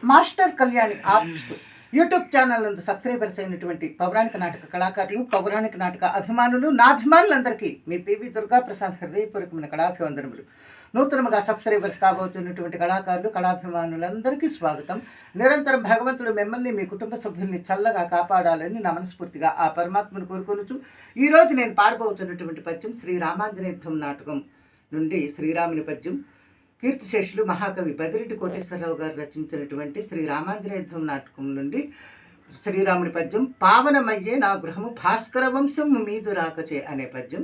Master Kalyani arts YouTube channel నందు subscribers అయినటువంటి పౌరాణిక నాటక కళాకారులు, పౌరాణిక నాటక అభిమానులు, నా అభిమానులందరికీ మీ పివి దుర్గా ప్రసాద్ హృదయపూర్వకమైన కళాభివందనములు. నూతనముగా సబ్స్క్రైబర్స్ కాబోతున్నటువంటి కళాకారులు, కళాభిమానులందరికీ స్వాగతం. నిరంతరం భగవంతుడు మిమ్మల్ని, మీ కుటుంబ సభ్యుల్ని చల్లగా కాపాడాలని నా మనస్ఫూర్తిగా ఆ పరమాత్మను కోరుకొనుచు, ఈరోజు నేను పాడబోతున్నటువంటి పద్యం శ్రీరామాంజనేయ యుద్ధం నాటకం నుండి శ్రీరాముని పద్యం. కీర్తిశేషులు మహాకవి బదిరెడ్డి కోటేశ్వరరావు గారు రచించినటువంటి శ్రీరామాంజనేయ యుద్ధం నాటకం నుండి శ్రీరాముని పద్యం. పావనమయ్యే నా గృహము భాస్కర వంశం మీదు రాకచే అనే పద్యం.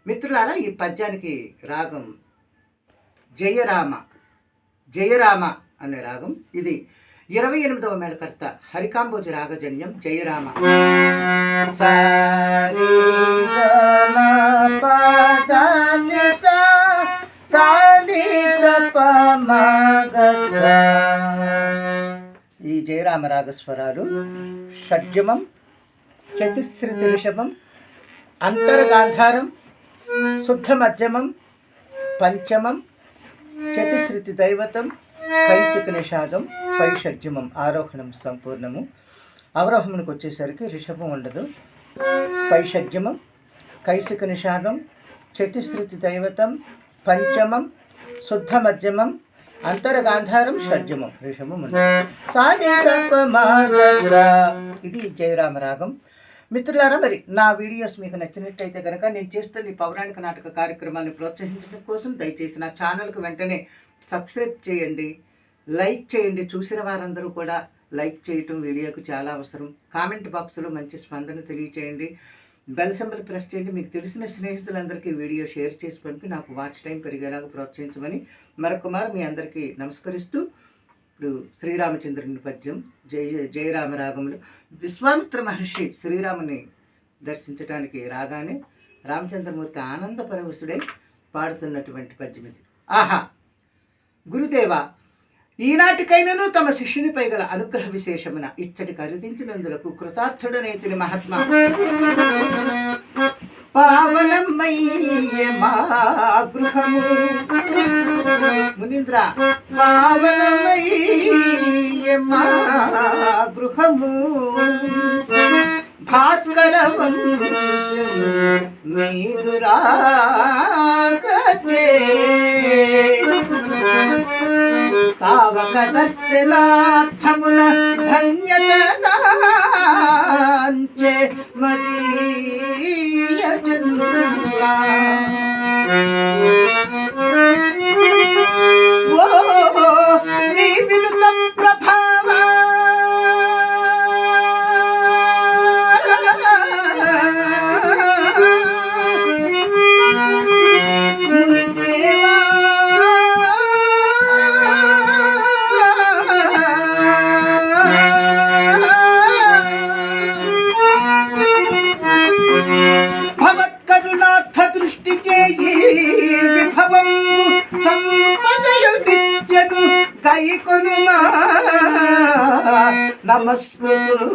మిత్రులారా, ఈ పద్యానికి రాగం జయరామ. జయరామ అనే రాగం. ఇది 28వ మేళకర్త హరికాంబోజి రాగజన్యం. జయరామ. ఈ జయరామ రాగస్వరాలు షడ్జమం, చతుశ్రుతి రిషభం, అంతర్గాంధారం, శుద్ధ మధ్యమం, పంచమం, చతుశ్రుతి దైవతం, కైసిక నిషాదం, పై షడ్జమం, ఆరోహణం సంపూర్ణము. అవరోహణకు వచ్చేసరికి రిషభం ఉండదు. పై షడ్జమం, కైసిక నిషాదం, చతుశ్రుతి దైవతం, పంచమం, శుద్ధ మధ్యమం, అంతర్గాంధారం, షడ్జమం, రిషభం ఉండదు. ఇది జయరామ రాగం. మిత్రులారా, మరి నా వీడియోస్ మీకు నచ్చినట్టయితే కనుక నేను చేస్తున్న ఈ పౌరాణిక నాటక కార్యక్రమాన్ని ప్రోత్సహించడం కోసం దయచేసి నా ఛానల్కు వెంటనే సబ్స్క్రైబ్ చేయండి, లైక్ చేయండి. చూసిన వారందరూ కూడా లైక్ చేయటం వీడియోకు చాలా అవసరం. కామెంట్ బాక్స్లో మంచి స్పందన తెలియచేయండి. బెల్ సింబల్ ప్రెస్ చేయండి. మీకు తెలిసిన స్నేహితులందరికీ వీడియో షేర్ చేసి పంపి నాకు వాచ్ టైం పెరిగేలాగా ప్రోత్సహించమని మరొకమారు మీ అందరికీ నమస్కరిస్తూ, ఇప్పుడు శ్రీరామచంద్రుని పద్యం జయరామ రాగంలో విశ్వామిత్ర మహర్షి శ్రీరాముని దర్శించడానికి రాగానే రామచంద్రమూర్తి ఆనంద పరవశుడై పాడుతున్నటువంటి పద్యం ఇది. ఆహా! గురుదేవా, ఈనాటికైనను తమ శిష్యునిపై గల అనుగ్రహ విశేషమున ఇచ్చటి కరుదించినందులకు కృతార్థుడనేతిని మహాత్మా. పావనమయ్యే మా గృహము మునీంద్ర, పావనమయ్యే మా గృహము భాస్కర వంశం మీదు రాకచే తావక దర్శనార్థమున ధన్యతనాంచే మదీయ జన్మ. ఓ దీవినుత ప్రభావ కైకొనుమా నమస్కృతులు.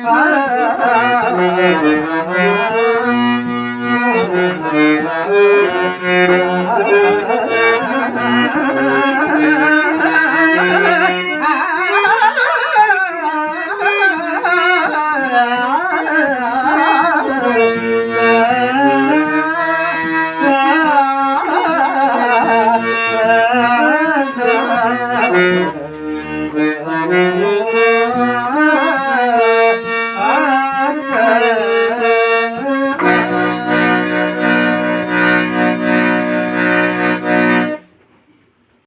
ఆ